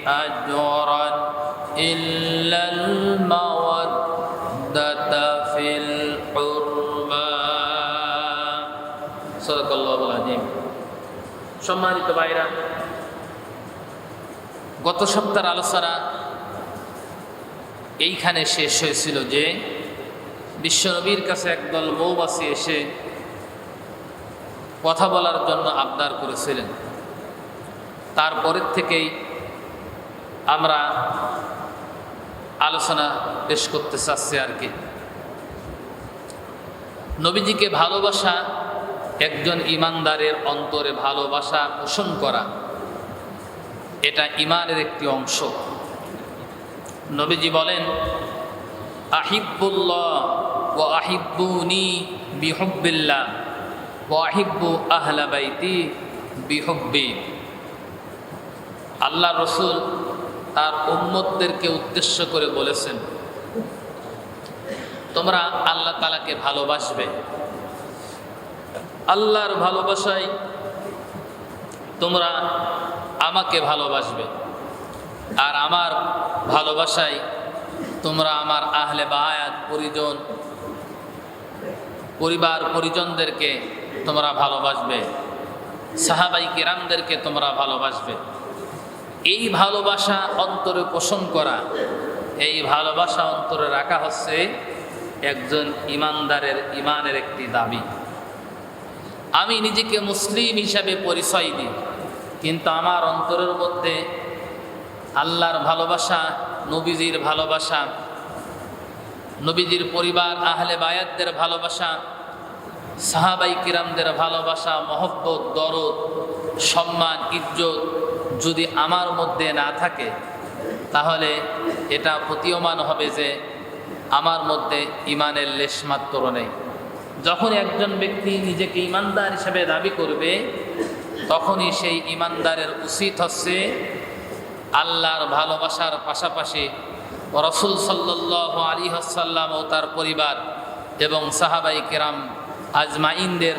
أجرا إلا المودة في القربى صدق الله العظيم সম্মানিত ভাইরা, গত সপ্তাহের আলোচনা এইখানে শেষ হয়েছিল যে বিশ্বনবীর কাছে একদল মৌমাছি এসে কথা বলার জন্য আবদার করেছিলেন। তারপরের থেকেই আমরা আলোচনা পেশ করতে চাচ্ছি আর কি। নবীজিকে ভালোবাসা, একজন ইমানদারের অন্তরে ভালোবাসা পোষণ করা, এটা ইমানের একটি অংশ। নবীজি বলেন, আহিব্বুল্লাহ ওয়া আহিব্বুনি বিহুব্বিল্লাহ ওয়া আহিব্বু আহলা বাইতি বিহুব্বি। আল্লাহ রসুল তার উম্মতদেরকে উদ্দেশ্য করে বলেছেন, তোমরা আল্লাহ তাআলাকে ভালোবাসবে, আল্লাহর ভালোবাসায় তোমরা আমাকে ভালোবাসবে, আর আমার ভালোবাসায় তোমরা আমার আহলে বায়াত পরিবার পরিজনদেরকে তোমরা ভালোবাসবে, সাহাবাই কিরামদেরকে তোমরা ভালোবাসবে। এই ভালোবাসা অন্তরে পোষণ করা, এই ভালোবাসা অন্তরে রাখা হচ্ছে একজন ইমানদারের ইমানের একটি দাবি। আমি নিজেকে মুসলিম হিসাবে পরিচয় দিই, কিন্তু আমার অন্তরের মধ্যে আল্লাহর ভালোবাসা, নবীজির ভালোবাসা, নবীজির পরিবার আহলে বায়াতদের ভালোবাসা, সাহাবাই কিরামদের ভালোবাসা, মহব্বত, দরদ, সম্মান, ইজ্জত যদি আমার মধ্যে না থাকে, তাহলে এটা প্রতীয়মান হবে যে আমার মধ্যে ইমানের লেশমাত্র নেই। যখন একজন ব্যক্তি নিজেকে ইমানদার হিসেবে দাবি করবে, তখনই সেই ইমানদারের উচিত হচ্ছে আল্লাহর ভালোবাসার পাশাপাশি রাসূল সাল্লাল্লাহু আলাইহি ওয়াসাল্লাম ও তার পরিবার এবং সাহাবাই কিরাম আজমাইনদের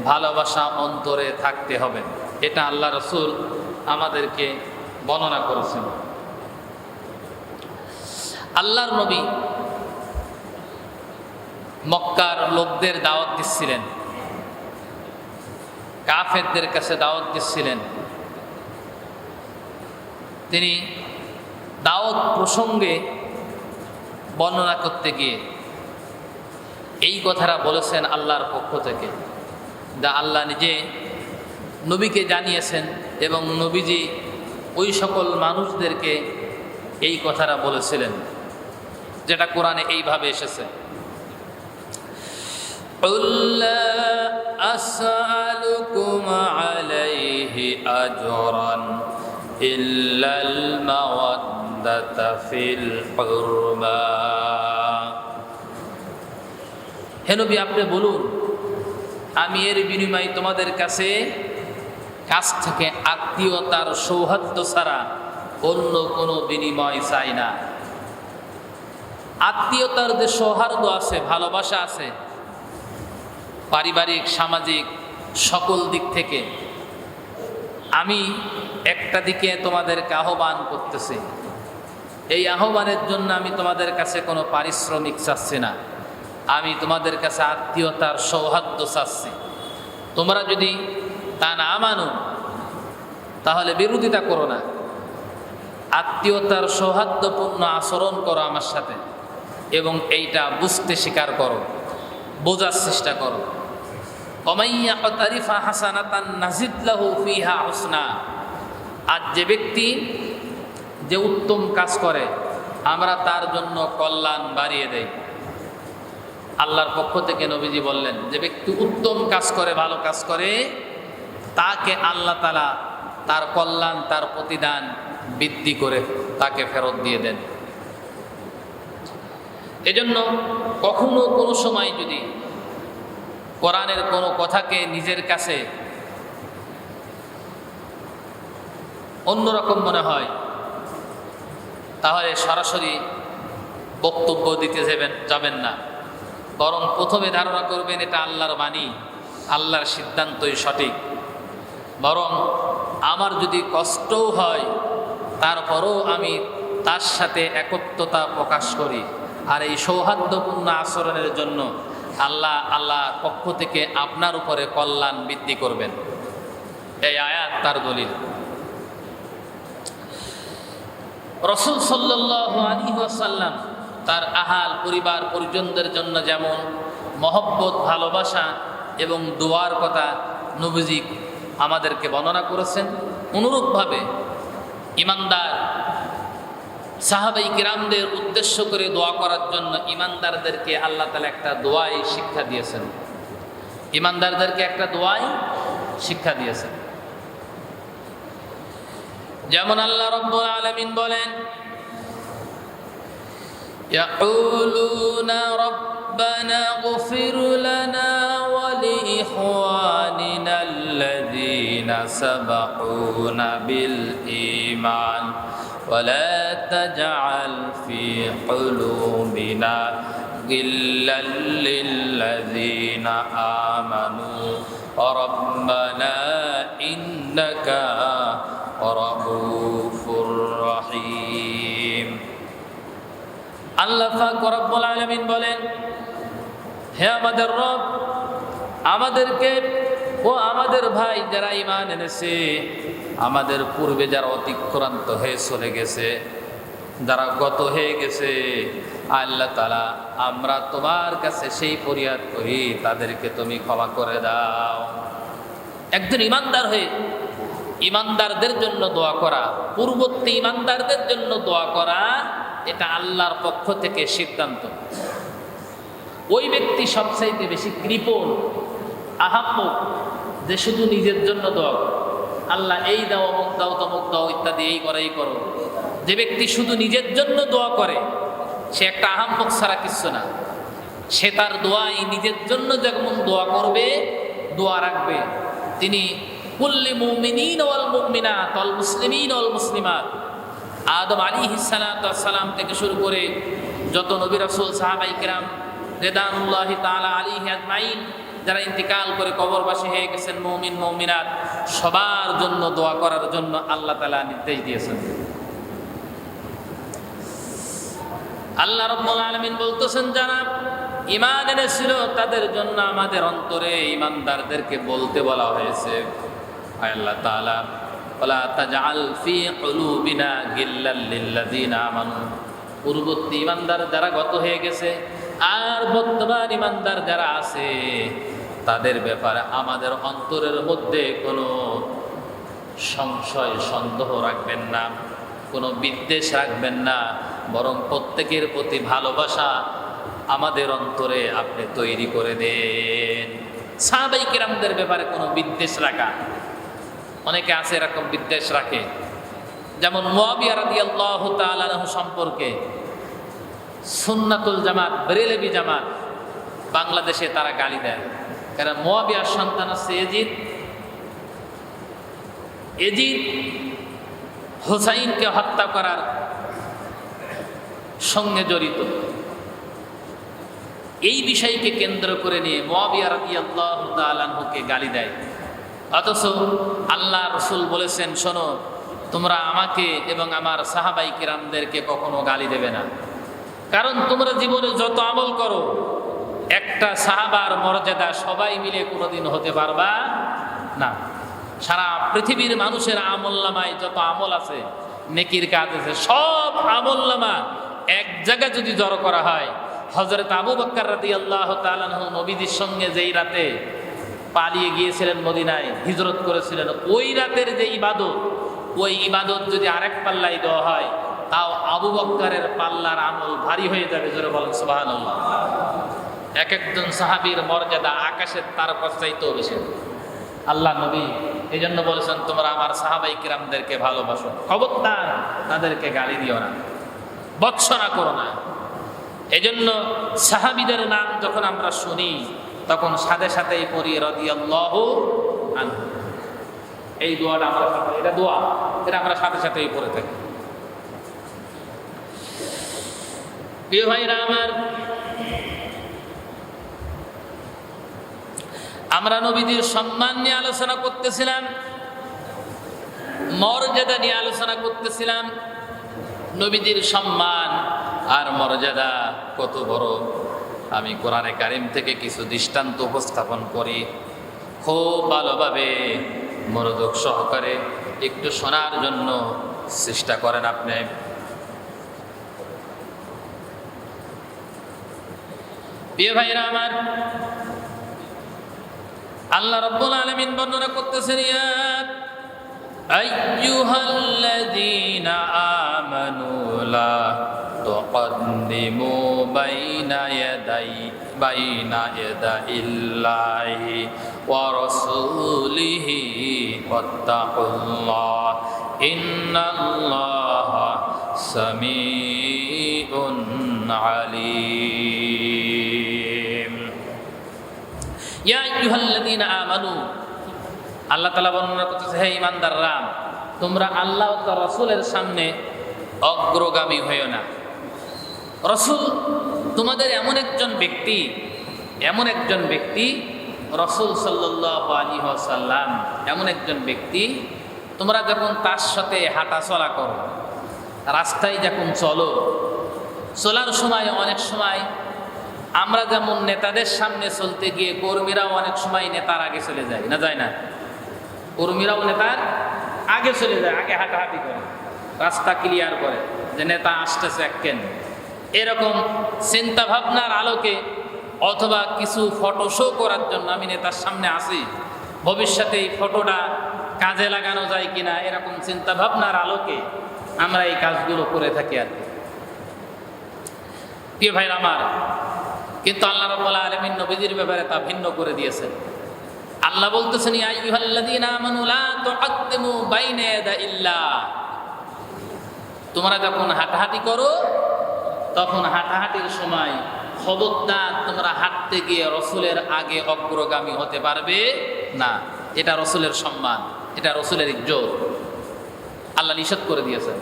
ভালোবাসা অন্তরে থাকতে হবে। এটা আল্লাহ রাসূল আমাদেরকে বর্ণনা করেছেন। আল্লাহর নবী মক্কার লোকদের দাওয়াত দিচ্ছিলেন, কাফেরদের কাছে দাওয়াত দিচ্ছিলেন। তিনি দাওয়াত প্রসঙ্গে বর্ণনা করতে গিয়ে এই কথাটা বলেছেন আল্লাহর পক্ষ থেকে, যা আল্লাহ নিজে নবীকে জানিয়েছেন, এবং নবীজি ওই সকল মানুষদেরকে এই কথাটা বলেছিলেন, যেটা কোরআনে এইভাবে এসেছে, قُلْ لَا أَسْأَلُكُمْ عَلَيْهِ أَجْرًا إِلَّا الْمَوَدَّةَ فِي الْقُرْبَى। হে নবী, আপনি বলুন, আমি এর বিনিময়ে তোমাদের কাছ থেকে আত্মীয়তার সৌহার্দ্য ছাড়া অন্য কোনো বিনিময় চাই না। আত্মীয়তার যে সৌহার্দ্য আছে, ভালোবাসা আছে, পারিবারিক, সামাজিক সকল দিক থেকে, আমি একটা দিকে তোমাদেরকে আহ্বান করতেছি। এই আহ্বানের জন্য আমি তোমাদের কাছে কোনো পারিশ্রমিক চাচ্ছি না, আমি তোমাদের কাছে আত্মীয়তার সৌহার্দ্য চাচ্ছি। তোমরা যদি তা না মানো, তাহলে বিরোধিতা করো না, আত্মীয়তার সৌহার্দ্যপূর্ণ আচরণ করো আমার সাথে, এবং এইটা বুঝতে স্বীকার করো, বোঝার চেষ্টা করো। আর যে ব্যক্তি যে উত্তম কাজ করে, আমরা তার জন্য কল্যাণ বাড়িয়ে দেই। আল্লাহর পক্ষ থেকে নবীজি বললেন, যে ব্যক্তি উত্তম কাজ করে, ভালো কাজ করে, তাকে আল্লাহ তাআলা তার কল্যাণ, তার প্রতিদান বৃদ্ধি করে তাকে ফেরত দিয়ে দেন। এজন্য কখনো কোনো সময় যদি কোরআনের কোনো কথাকে নিজের কাছে অন্যরকম মনে হয়, তাহলে সরাসরি বক্তব্য দিতে যাবেন না, বরং প্রথমে ধারণা করবেন এটা আল্লাহর বাণী, আল্লাহর সিদ্ধান্তই সঠিক। বরং আমার যদি কষ্টও হয় তারপরও আমি তার সাথে একত্বতা প্রকাশ করি। আর এই সৌহার্দ্যপূর্ণ আচরণের জন্য আল্লাহ পক্ষ থেকে আপনার উপরে কল্যাণ বৃদ্ধি করবেন। এই আয়াত তার দলিল। রাসূল সাল্লাল্লাহু আলাইহি ওয়াসাল্লাম তার আহাল পরিবার পরিজনদের জন্য যেমন মহব্বত, ভালোবাসা এবং দোয়ার কথা নবীজি আমাদেরকে বর্ণনা করেছেন, অনুরূপভাবে ইমানদার সাহাবাই কিরামদের উদ্দেশ্য করে দোয়া করার জন্য ইমানদারদেরকে আল্লাহ তাআলা একটা দোয়াই শিক্ষা দিয়েছেন। ইমানদারদেরকে একটা দোয়াই শিক্ষা দিয়েছেন। যেমন আল্লাহ রাব্বুল আলামিন বলেন, ইয়াকুলুনা রাব্বানা ইগফির লানা ওয়া লিইখওয়ানিনা আল্লাযীনা সাবাকুনা বিল ঈমান ওয়া লা তাজআল ফি কুলুবিনা গিল্লাল লিল্লাযীনা আমানু রাব্বানা ইন্নাকা রাউফুর রহিম। আল্লাহ পাক রব্বুল আলামিন বলেন, হে আমাদের রব, আমাদেরকে ও আমাদের ভাই যারা ঈমান এনেছে, আমাদের পূর্বে যারা অতিক্রান্ত হয়ে চলে গেছে, যারা গত হয়ে গেছে, আল্লাহ তাআলা আমরা তোমার কাছে সেই ফরিয়াদ করি, তাদেরকে তুমি ক্ষমা করে দাও। একজন ঈমানদার হয়ে ঈমানদারদের জন্য দোয়া করা, পূর্ববর্তী ঈমানদারদের জন্য দোয়া করা, এটা আল্লাহর পক্ষ থেকে সিদ্ধান্ত। ওই ব্যক্তি সবচাইতে বেশি কৃপণ, আহাম্মক, যে শুধু নিজের জন্য দোয়া করে, আল্লাহ এই দাও, অমুক দাও, তমুক দাও ইত্যাদি, এই করো এই করো। যে ব্যক্তি শুধু নিজের জন্য দোয়া করে, সে একটা আহাম্মক ছাড়া কিচ্ছু না। সে তার দোয়াই নিজের জন্য যেমন দোয়া করবে, দোয়া রাখবে। তিনি কুল্লি মুমিনিন ওয়াল মুমিনাত ওয়াল মুসলিমিন ওয়াল মুসলিমাত, আদম আলাইহিস সালাতু ওয়াস সালাম থেকে শুরু করে যত নবী রাসূল সাহাবায়ে কিরাম রিদওয়ানুল্লাহি তাআলা আলাইহি আজমাইন যারা ইন্তিকাল করে কবরবাসী হয়ে গেছেন, মুমিন মুমিনাত, সবার জন্য দোয়া করার জন্য আল্লাহ তাআলা নির্দেশ দিয়েছেন। আল্লাহ রাব্বুল আলামিন বলতেছেন, যারা ঈমান এনেছিল তাদের জন্য আমাদের অন্তরে ঈমানদারদেরকে বলতে বলা হয়েছে, আল্লাহ তাআলা ওয়ালা তাজআল ফি কুলুবিনা গিল্লাল লিল্লাযীনা আমানু, পূর্ববর্তী ঈমানদার যারা গত হয়ে গেছে আর বর্তমান ঈমানদার যারা আছে, তাদের ব্যাপারে আমাদের অন্তরের মধ্যে কোনো সংশয় সন্দেহ রাখবেন না, কোনো বিদ্বেষ রাখবেন না, বরং প্রত্যেকের প্রতি ভালোবাসা আমাদের অন্তরে আপনি তৈরি করে দেন। সাহাবায়ে কিরামদের ব্যাপারে কোনো বিদ্বেষ রাখা, অনেকে আছে এরকম বিদ্বেষ রাখে। যেমন মুআবিয়া রাদিয়াল্লাহু তাআলা আনহু সম্পর্কে সুন্নাতুল জামাত, বেরেলভী জামাত বাংলাদেশে তারা গালি দেয়। কারণ মুআবিয়ার সন্তান হচ্ছে এজিদ হুসাইনকে হত্যা করার সঙ্গে জড়িত। এই বিষয়কে কেন্দ্র করে নিয়ে মুআবিয়া রাদিয়াল্লাহু তাআলা আনহুকে গালি দেয়। অথচ আল্লাহ রাসূল বলেছেন, শোনো, তোমরা আমাকে এবং আমার সাহাবায়ে কিরামদেরকে কখনো গালি দেবে না, কারণ তোমরা জীবনে যত আমল করো, একটা সাহাবার মর্যাদা সবাই মিলে কোনোদিন হতে পারবা না। সারা পৃথিবীর মানুষের আমলনামায় যত আমল আছে, নেকির কাজ আছে, সব আমলনামা এক জায়গায় যদি জড়ো করা হয়, হযরত আবু বকর রাদিয়াল্লাহু তাআলা আনহু নবীজির সঙ্গে যেই রাতে পালিয়ে গিয়েছিলেন, মদিনায় হিজরত করেছিলেন, ওই রাতের যে ইবাদত, ওই ইবাদত যদি আরেক পাল্লায় দেওয়া হয়, তাও আবু বকরের পাল্লার আমল ভারী হয়ে যাবে। জোরে বলেন সুবহানাল্লাহ। এক একজন সাহাবীর মর্যাদা আকাশের তারকার চাইতেও বেশি। আল্লাহ নবী এই জন্য বলেছেন, তোমরা আমার সাহাবায়ে কিরামদেরকে ভালোবাসো, খবরদার তাদেরকে গালি দিও না, ভৎসনা করো না। এই জন্য সাহাবীদের নাম যখন আমরা শুনি, তখন সাথে সাথেই পড়ি রাদিয়াল্লাহু আনহু। এই দোয়াটা আমরা, এটা দোয়া, এটা আমরা সাথে সাথেই পড়ে থাকি। প্রিয় ভাইরা আমার, আমরা নবীজির সম্মান নিয়ে আলোচনা করতেছিলাম। মর্যাদা নিয়ে আলোচনা করতেছিলাম। নবীজির সম্মান আর মর্যাদা কত বড় আমি কোরআনে কারিম থেকে কিছু দৃষ্টান্ত উপস্থাপন করি। খুব ভালোভাবে মনোযোগ সহকারে একটু শোনার জন্য চেষ্টা করেন আপনি। প্রিয় ভাইরা আমার, আল্লাহ রাব্বুল আলামিন বর্ণনা করতেছেন, ইয়া আইয়ুহাল্লাযীনা আমানু লা তুকদ্দিমু বাইনা ইয়াদাইল্লাহি ওয়া রাসূলিহি ওয়াত্তাকুল্লাহ ইন্নাল্লাহা সামিউন আলীম। ইয়া আইয়ুহাল্লাযীনা আমানু, আল্লাহ তাআলা বর্ণনা করতেছে, হে ঈমানদাররা, তোমরা আল্লাহ ও তার রাসূলের সামনে অগ্রগামী হইও না। রাসূল তোমাদের এমন একজন ব্যক্তি রাসূল সাল্লাল্লাহু আলাইহি ওয়াসাল্লাম এমন একজন ব্যক্তি, তোমরা যখন তার সাথে হাঁটা চলা করো, রাস্তায় যখন চলার সময় অনেক সময় আমরা যেমন নেতাদের সামনে চলতে গিয়ে কর্মীরাও অনেক সময় নেতার আগে চলে যায়, না যায় না? কর্মীরাও নেতার আগে চলে যায়, আগে হাঁটাহাঁটি করে, রাস্তা ক্লিয়ার করে যে নেতা আসতেছে এককেন। এরকম চিন্তা ভাবনার আলোকে অথবা কিছু ফটো শো করার জন্য আমি নেতার সামনে আসি, ভবিষ্যতে এই ফটোটা কাজে লাগানো যায় কিনা, এরকম চিন্তা ভাবনার আলোকে আমরা এই কাজগুলো করে থাকি আর কি। প্রিয় ভাইরা আমার, কিন্তু আল্লাহ রাব্বুল আলামিন নবীজির ব্যাপারে তা ভিন্ন করে দিয়েছেন। আল্লাহ বলতেছেন, ইয়া আইয়ুহাল্লাযীনা আমানু লা তুকদ্দিমু বাইনা ইয়াদাইল্লাহ, তোমরা যখন হাঁটাহাঁটি করো তখন হাঁটাহাঁটির সময় খবরদার তোমরা হাঁটতে গিয়ে রসুলের আগে অগ্রগামী হতে পারবে না। এটা রসুলের সম্মান, এটা রসুলের ইজ্জত, আল্লাহ নিষেধ করে দিয়েছেন।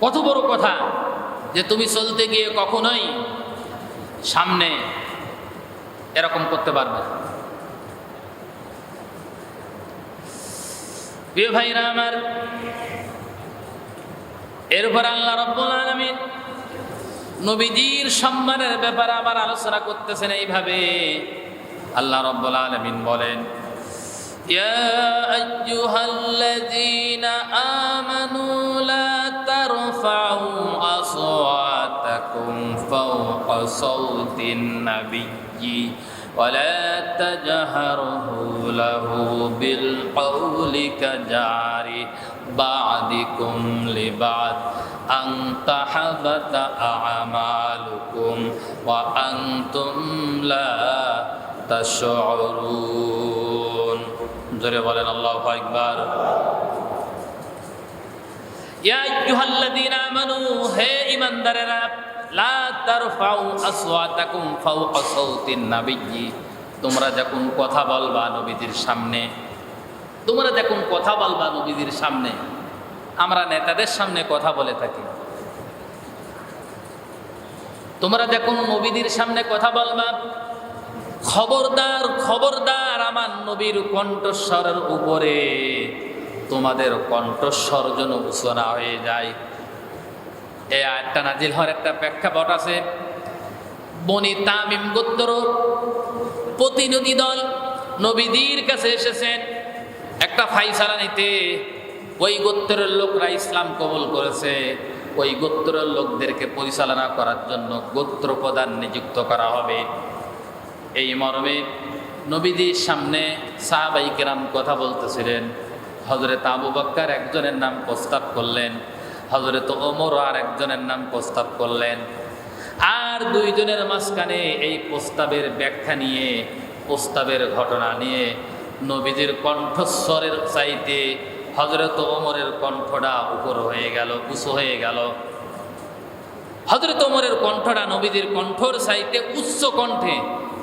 কত বড় কথা যে তুমি চলতে গিয়ে কখনোই সামনে এরকম করতে পারবে না। প্রিয় ভাইরা আমার, এরপর আল্লাহ রাব্বুল আলামিন নবীজির সম্মানের ব্যাপারে আবার আলোচনা করতেছেন এইভাবে। আল্লাহ রাব্বুল আলামিন বলেন, ইয়া আইয়ুহাল্লাযীনা আমানু লা তারফাউ আসওয়াতাকুম ফাওকা সাওতিন নাবিয়্যি ولا تجهروا له بالقول كجهر بعضكم لبعض أن تحبط أعمالكم وأنتم لا تشعرون। জোরে বলেন আল্লাহু আকবার। ইয়া আইয়ুহাল্লাযীনা আমানু, হে ঈমানদারেরা, লা তারফাউ আসওয়াতাকুম ফাওকা সাওতিন নাবিয়্যি, তোমরা যখন কথা বলবা নবীজির সামনে, আমরা নেতাদের সামনে কথা বলে থাকি, তোমরা যখন নবীজির সামনে কথা বলবা, খবরদার আমার নবীর কণ্ঠস্বরের উপরে তোমাদের কণ্ঠস্বর যেন উঁচু না হয়ে যায়। এই আয়াতটা নাজিল হওয়ার একটা প্রেক্ষাপট আছে। বনি তামিম গোত্র প্রতিনিধি দল নবীজির কাছে এসেছেন একটা ফাইসালা নিতে। ওই গোত্রের লোকরা ইসলাম কবুল করেছে, ওই গোত্রের লোকদেরকে পরিচালনা করার জন্য গোত্র প্রধান নিযুক্ত করা হবে। এই মর্মে নবীজির সামনে সাহাবায়ে কেরাম কথা বলতেছিলেন। হযরত আবু বকর একজনের নাম প্রস্তাব করলেন, হযরত ওমর আর একজনের নাম প্রস্তাব করলেন। আর দুইজনের মাঝখানে এই প্রস্তাবের ব্যাখ্যা নিয়ে, প্রস্তাবের ঘটনা নিয়ে নবীজির কণ্ঠস্বরের চাইতে হযরত ওমরের কণ্ঠটা উপর হয়ে গেল, উঁচু হয়ে গেল। হযরত ওমরের কণ্ঠটা নবীজির কণ্ঠর চাইতে উচ্চ কণ্ঠে,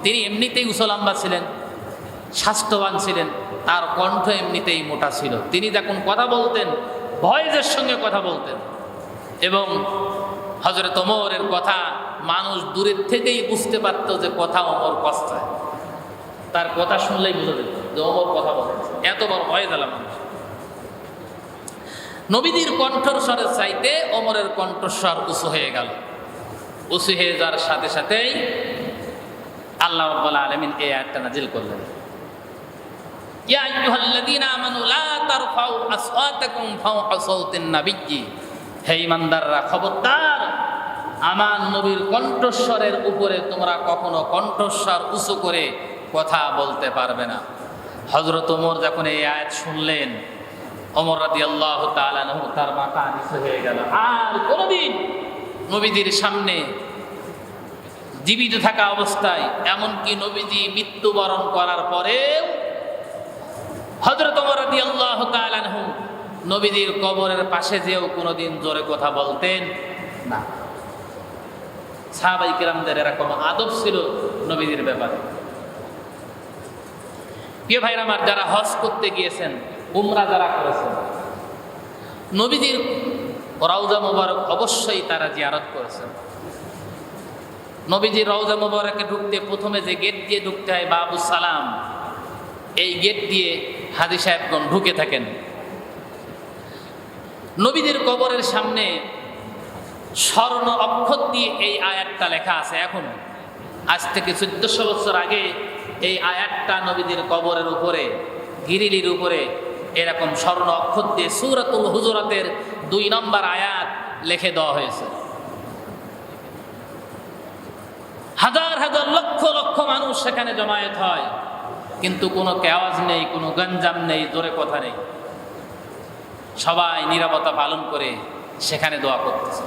তিনি এমনিতেই উঁচু লম্বা ছিলেন, স্বাস্থ্যবান ছিলেন, তার কণ্ঠ এমনিতেই মোটা ছিল। তিনি যখন কথা বলতেন ভয়েসের সঙ্গে কথা বলতেন, এবং হযরত ওমরের কথা মানুষ দূরের থেকেই বুঝতে পারত যে কথা ওমর কষ্ট, তার কথা শুনলেই বুঝে যেত যে ওমর কথা বলতেছে। এত বড় ভয় দিলাম মানুষ। নবীজির কণ্ঠস্বরের চাইতে ওমরের কণ্ঠস্বর উঁচু হয়ে গেল। উঁচু হয়ে যাওয়ার সাথে সাথেই আল্লাহ রাব্বুল আলামিন এই আয়াতটা নাজিল করলেন, ইয়া আইয়ুহাল্লাযীনা আমানু লা তারফাউ আসওয়াতাকুম ফাওকা সাওতিন নাবিয়্যি, হে ঈমানদাররা খবরদার, আমার নবীর কণ্ঠস্বরের উপরে তোমরা কখনো কণ্ঠস্বর উঁচু করে কথা বলতে পারবে না। হযরত ওমর যখন এই আয়াত শুনলেন, ওমর রাদিয়াল্লাহু তাআলা আনহু তার মাথা নিচু হয়ে গেল। আর কোনদিন নবীজির সামনে জীবিত থাকা অবস্থায়, এমনকি নবীজি মৃত্যুবরণ করার পরেও হযরত ওমর রাদিয়াল্লাহু তাআলা আনহু নবীজির কবরের পাশে যেও কোনোদিন জোরে কথা বলতেন না। সাহাবায়ে কেরামদের এরকম আদব ছিল নবীজির ব্যাপারে। প্রিয় ভাইরা আমার, যারা হজ করতে গিয়েছেন, উমরা যারা করেছেন, নবীজির রওজা মুবারক অবশ্যই তারা জিয়ারত করেছেন। নবীজির রওজা মুবারকে ঢুকতে প্রথমে যে গেট দিয়ে ঢুকতে হয়, বাবু সালাম, এই গেট দিয়ে হাজী সাহেবগণ ঢুকে থাকেন। নবীজির কবরের সামনে স্বর্ণ অক্ষর দিয়ে এই আয়াতটা লেখা আছে। এখন আজ থেকে 1400 বছর আগে এই আয়াতটা নবীজির কবরের উপরে, গিরিলির উপরে এরকম স্বর্ণ অক্ষর দিয়ে সূরাতুল হুজুরাতের 2 নম্বর আয়াত লিখে দেওয়া হয়েছে। হাজার হাজার লক্ষ লক্ষ মানুষ সেখানে জমায়েত হয়, কিন্তু কোনো কেওয়াজ নেই, কোনো গঞ্জাম নেই, জোরে কথা নেই। সবাই নীরবতা পালন করে সেখানে দোয়া করতেছে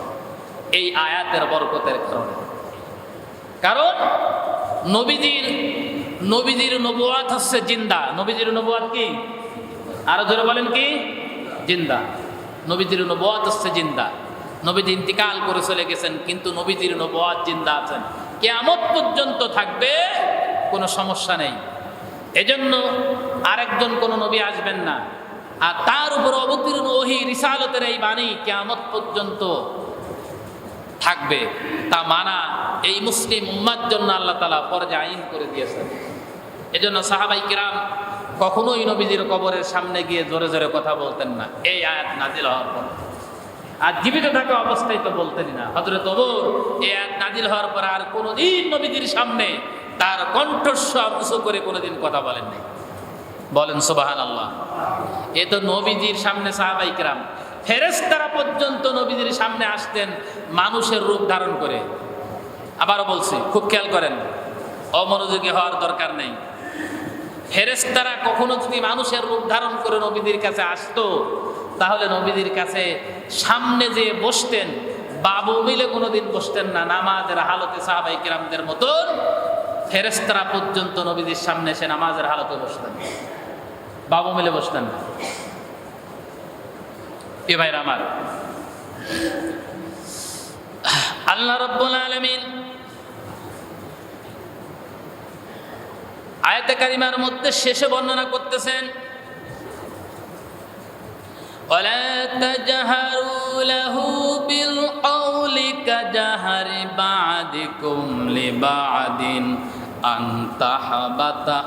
এই আয়াতের বরকতের কারণে। কারণ নবীজির নবুয়াত হচ্ছে জিন্দা। নবীজির নবুয়াত কি? আরো জোরে বলেন কি? জিন্দা। নবীজির নবুয়াত হচ্ছে জিন্দা। নবীজি ইন্তিকাল করে চলে গেছেন, কিন্তু নবীজির নবুয়াত জিন্দা আছেন, কিয়ামত পর্যন্ত থাকবে, কোনো সমস্যা নেই। এজন্য আরেকজন কোন নবী আসবেন না, আর তার উপর অবতীর্ণ ওহী রিসালতের এই বাণী কিয়ামত পর্যন্ত থাকবে, তা মানা এই মুসলিম উম্মার জন্য আল্লাহ তাআলা ফরজ আইন করে দিয়েছেন। এজন্য সাহাবায়ে কিরাম কখনোই নবীজির কবরের সামনে গিয়ে জোরে জোরে কথা বলতেন না এই আয়াত নাজিল হওয়ার পর। আর জীবিত থাকা অবস্থায় তো বলতেনই না। হযরত ওমর এই আয়াত নাজিল হওয়ার পর আর কোনোদিন নবীজির সামনে তার কণ্ঠস্বর উঁচু করে কোনোদিন কথা বলেন নাই। বলেন সুবহানাল্লাহ। এ তো নবীজির সামনে সাহাবায়ে কিরাম, ফেরেশতারা পর্যন্ত নবীজির সামনে আসতেন মানুষের রূপ ধারণ করে। আবারও বলছি, খুব খেয়াল করেন, অমনোযোগী হওয়ার দরকার নেই। ফেরেশতারা কখনো যদি মানুষের রূপ ধারণ করে নবীজির কাছে আসতো, তাহলে নবীজির কাছে সামনে যে বসতেন, বাবু মিলে কোনোদিন বসতেন না। নামাজের হালতে সাহাবায়ে কিরামদের মতন ফেরেশতারা পর্যন্ত নবীজির সামনে এসে নামাজের হালতে বসতেন, বাবু মিলে বসতেন না। এ ভাইরা আমার, আল্লাহ রাব্বুল আলামিন আয়াতে কারিমার মধ্যে শেষে বর্ণনা করতেছেন, ওয়ালা তাজহারু লাহু বিল কওলি কাজহারি বা'দিকুম লিবা'দিন আন তাহবাতা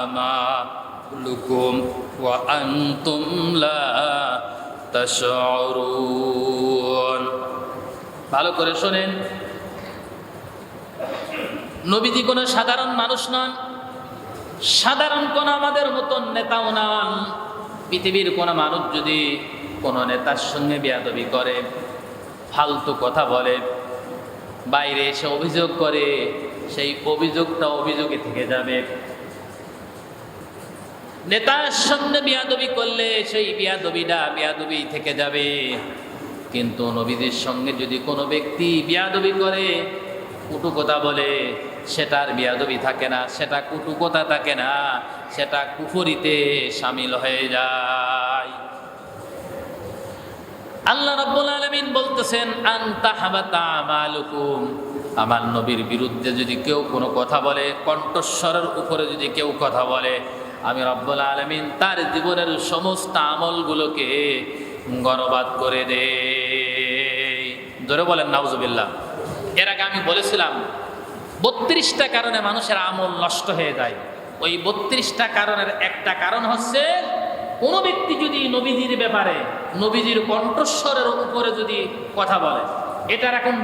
আ'মালুকুম ওয়া আনতুম লা তাশউরুন। ভালো করে শোনেন, নবীজি কোনো সাধারণ মানুষ নন, সাধারণ কোন আমাদের মতন নেতাও নন। পৃথিবীর কোন মানুষ যদি কোন নেতার সঙ্গে বেয়াদবি করে, ফালতু কথা বলে, বাইরে এসে অভিযোগ করে, সেই অভিযোগটা অভিযোগে থেকে যাবে। নেতার সঙ্গে বেয়াদবি করলে সেই বেয়াদবিটা বেয়াদবি থেকে যাবে। কিন্তু নবীদের সঙ্গে যদি কোনো ব্যক্তি বেয়াদবি করে, কুটু কথা বলে, সেটার বেয়াদবি থাকে না, সেটা কুটু কথা থাকে না, সেটা কুফরিতে শামিল হয়ে যায়। আল্লাহ রাব্বুল আলামিন বলতেছেন, আন তাহবাতা আমালুকুম, আমার নবীর বিরুদ্ধে যদি কেউ কোনো কথা বলে, কণ্ঠস্বরের উপরে যদি কেউ কথা বলে, আমি রব্বুল আলামিন তার জীবনের সমস্ত আমলগুলোকে বরবাদ করে দেই। জোরে বলেন নাউজুবিল্লাহ। এর আগে আমি বলেছিলাম 32টা কারণে মানুষের আমল নষ্ট হয়ে যায়। ওই 32টা কারণের একটা কারণ হচ্ছে কোনো ব্যক্তি যদি নবীজির ব্যাপারে নবীজির কণ্ঠস্বরের উপরে যদি কথা বলে, এটার এখন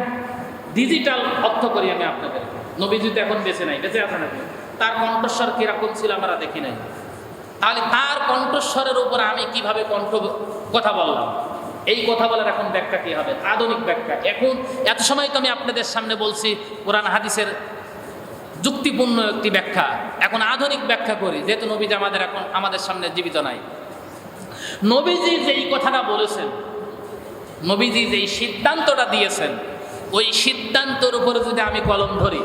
ডিজিটাল অর্থ করি আমি আপনাদের। নবীজি তো এখন বেঁচে নাই, বেঁচে আছে নাকি? তার কণ্ঠস্বর কিরকম ছিল আমরা দেখি নাই। তাহলে তার কণ্ঠস্বরের উপর আমি কিভাবে কথা বললাম, এই কথা বলার এখন ব্যাখ্যা কি হবে? আধুনিক ব্যাখ্যা। এখন এত সময় তো আমি আপনাদের সামনে বলছি কোরআন হাদিসের যুক্তিপূর্ণ একটি ব্যাখ্যা, এখন আধুনিক ব্যাখ্যা করি, যেহেতু নবীজি এখন আমাদের সামনে জীবিত নাই। নবীজি যেই কথাটা বলেছেন, নবীজি যেই সিদ্ধান্তটা দিয়েছেন, ওই সিদ্ধান্তের উপরে যদি আমি কলম ধরি,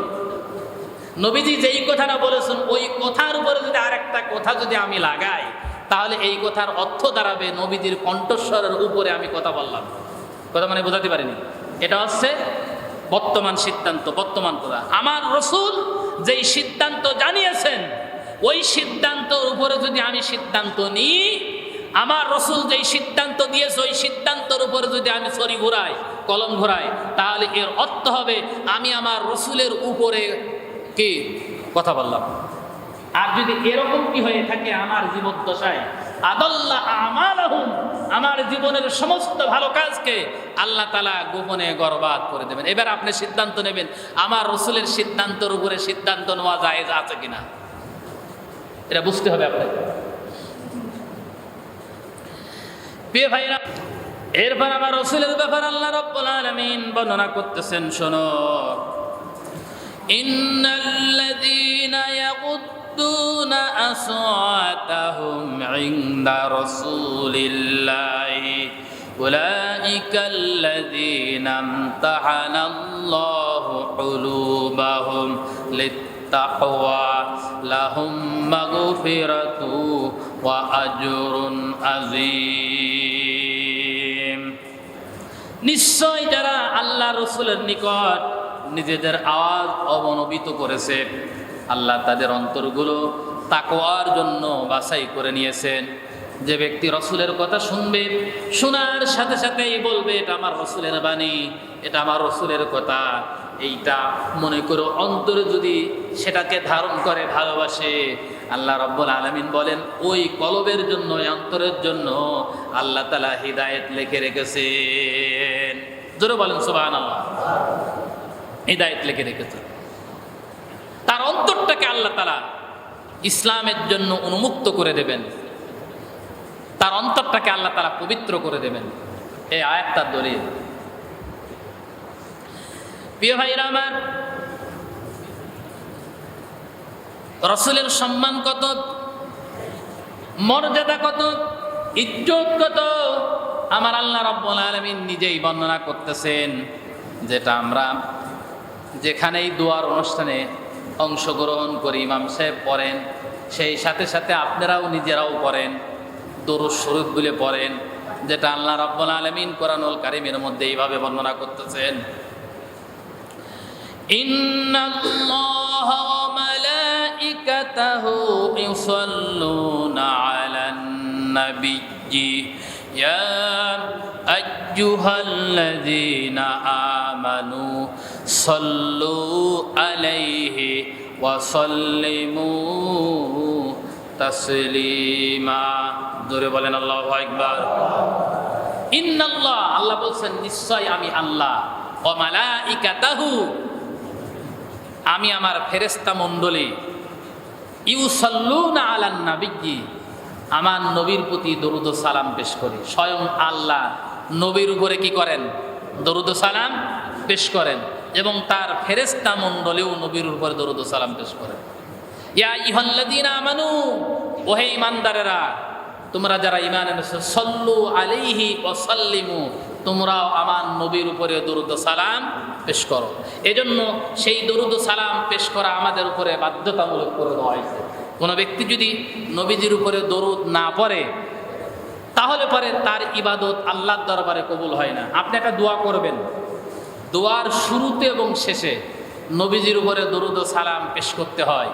নবীজি যেই কথাটা বলেছেন ওই কথার উপরে যদি আরেকটা কথা যদি আমি লাগাই, তাহলে এই কথার অর্থ দাঁড়াবে নবীজির কণ্ঠস্বরের উপরে আমি কথা বললাম। কথা মানে বোঝাতে পারিনি? এটা হচ্ছে বর্তমান সিদ্ধান্ত, বর্তমান কথা। আমার রসুল যেই সিদ্ধান্ত জানিয়েছেন, ওই সিদ্ধান্তের উপরে যদি আমি সিদ্ধান্ত নিই, আমার রসুল যেই সিদ্ধান্ত দিয়েছে ওই সিদ্ধান্তের উপরে যদি আমি ছড়ি ঘুরাই, কলম ঘুরাই, তাহলে এর অর্থ হবে আমি আমার রসুলের উপরে কি কথা বললাম। আর যদি এরকম কি হয়ে থাকে আমার জীবদ্দশায়, আদাল্লাহ আমালাহুম, আমার জীবনের সমস্ত ভালো কাজকে আল্লাহ তাআলা গোপনে বরবাদ করে দেবেন। এবার আপনি সিদ্ধান্ত নেবেন আমার রসুলের সিদ্ধান্তের উপরে সিদ্ধান্ত নেওয়া জায়েজ আছে কিনা, এটা বুঝতে হবে আপনাকে। প্রিয় ভাইরা, এরপর আমার রসুলের ব্যাপার আল্লাহ রাব্বুল আলামিন বর্ণনা করতেছেন, শোনো, ইন্নাল্লাযীনা ইয়াগুদ্দুনা আসওয়াতাহুম ইনদা রাসূলিল্লাহি উলাইকাল্লাযীনা ইমতাহানাল্লাহু কুলুবাহুম লিত্তাকওয়া লাহুম মাগফিরাতু ওয়া আজরুন আযীম। নিশ্চয় যারা আল্লাহ রসুলের নিকট নিজেদের আওয়াজ অবনমিত করেছে, আল্লাহ তাদের অন্তরগুলো তাকওয়ার জন্য বাছাই করে নিয়েছেন। যে ব্যক্তি রসুলের কথা শুনবে, শোনার সাথে সাথেই বলবে এটা আমার রসুলের বাণী, এটা আমার রসুলের কথা, এইটা মনে করো অন্তরে যদি সেটাকে ধারণ করে, ভালোবাসে, আল্লাহ রাব্বুল আলামিন বলেন ওই কলবের জন্য, অন্তরের জন্য আল্লাহ তাআলা হিদায়াত লিখে রেখেছেন। জোরে বলেন সুবহানাল্লাহ। হিদায়াত লিখে রেখেছেন, তার অন্তরটাকে আল্লাহ তাআলা ইসলামের জন্য উন্মুক্ত করে দেবেন, তার অন্তরটাকে আল্লাহ তাআলা পবিত্র করে দেবেন। এই আয়াতটার দলিল। প্রিয় ভাইরা আমার, রসুলের সম্মান কত, মর্যাদা কত, ইজ্জত কত, আমার আল্লাহ রাব্বুল আলামিন নিজেই বর্ণনা করতেছেন। যেটা আমরা যেখানেই দোয়ার অনুষ্ঠানে অংশগ্রহণ করি, ইমাম সাহেব পড়েন, সেই সাথে সাথে আপনারাও নিজেরাও পড়েন, দরুদ শরীফ বলে পড়েন, যেটা আল্লাহ রাব্বুল আলামিন কোরআনুল কারীমের মধ্যে এইভাবে বর্ণনা করতেছেন, ইন্নাল্লাহা ওয়া মালাইকাতাহু ইউসাল্লুনা আলান নাবিয়্যি ইয়া আইয়ুহাল্লাযীনা আমানু সাল্লু আলাইহি ওয়া সাল্লিমু তাসলিমা। জোরে বলেন আল্লাহু আকবার। ইন্নাল্লাহ, আল্লাহ বলছেন নিশ্চয় আমি আল্লাহ, ওয়া মালাইকাতাহু, আমি আমার ফেরেশতা মণ্ডলী, ইউসাল্লুনা আলান নাবিয়্যি, আমার নবীর প্রতি দরুদ ও সালাম পেশ করি। স্বয়ং আল্লাহ নবীর উপরে কি করেন? দরুদ ও সালাম পেশ করেন, এবং তার ফেরেশতা মণ্ডলীও নবীর উপরে দরুদ ও সালাম পেশ করেন। ইয়া আইয়ুহাল্লাযীনা আমানু, ওহে ঈমানদারেরা, তোমরা যারা ঈমান এনেছো, সাল্লু আলাইহি ওয়া সাল্লিমু, তোমরাও আমার নবীর উপরে দরুদ ও সালাম পেশ করো। এজন্য সেই দরুদ ও সালাম পেশ করা আমাদের উপরে বাধ্যতামূলক করে দেওয়া হয়েছে। কোনো ব্যক্তি যদি নবীজির উপরে দরুদ না পড়ে, তাহলে পরে তার ইবাদত আল্লাহর দরবারে কবুল হয় না। আপনি একটা দোয়া করবেন, দোয়ার শুরুতে এবং শেষে নবীজির উপরে দরুদ ও সালাম পেশ করতে হয়।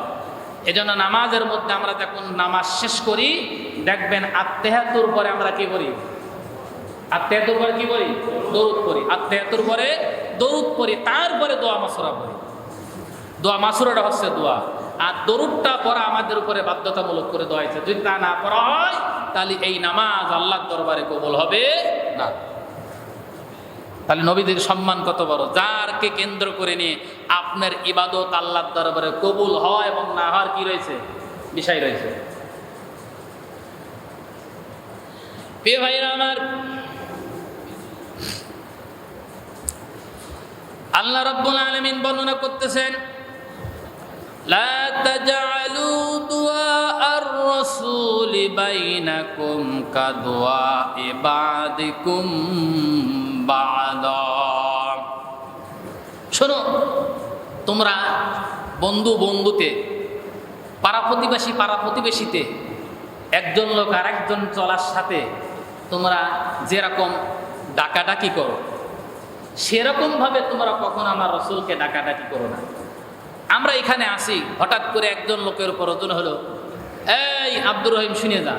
এজন্য নামাজের মধ্যে আমরা যখন নামাজ শেষ করি, দেখবেন আত্তাহিয়াতুর পরে আমরা কি করি? আত্তাহিয়াতুর পরে কি করি? দরুদ পড়ি। আত্তাহিয়াতুর পরে দরুদ পড়ি, তারপরে দোয়া মাসুরা পড়ি। দোয়া মাসুরাটা হচ্ছে দোয়া, আর দরুদটা পড়া আমাদের উপরে বাধ্যতামূলক করে দেওয়া হয়েছে। যদি তা না পড়া হয় তাহলে এই নামাজ আল্লাহর দরবারে কবুল হবে না। তাহলে নবীদের সম্মান কত বড়, যারকে কেন্দ্র করে নিয়ে আপনার ইবাদত আল্লাহর দরবারে কবুল হয় এবং না হওয়ার কি রয়েছে, বিষয় রয়েছে। প্রিয় ভাইরা আমার, আল্লাহ রাব্বুল আলামিন বর্ণনা করতেছেন, লা তাজআলু দুআআর রাসূলি বাইনাকুম কাদুআই বা'দিকুম বা'দা। শোনো, তোমরা বন্ধু বন্ধুতে, পাড়া প্রতিবেশীতে একজন লোক আর একজন চলার সাথে তোমরা যেরকম ডাকাডাকি করো, সেরকমভাবে তোমরা কখনো আমার রসুলকে ডাকাডাকি করো না। আমরা এখানে আসি, হঠাৎ করে একজন লোকের প্রয়োজন হলো, এই আব্দুর রহিম শুনে যা,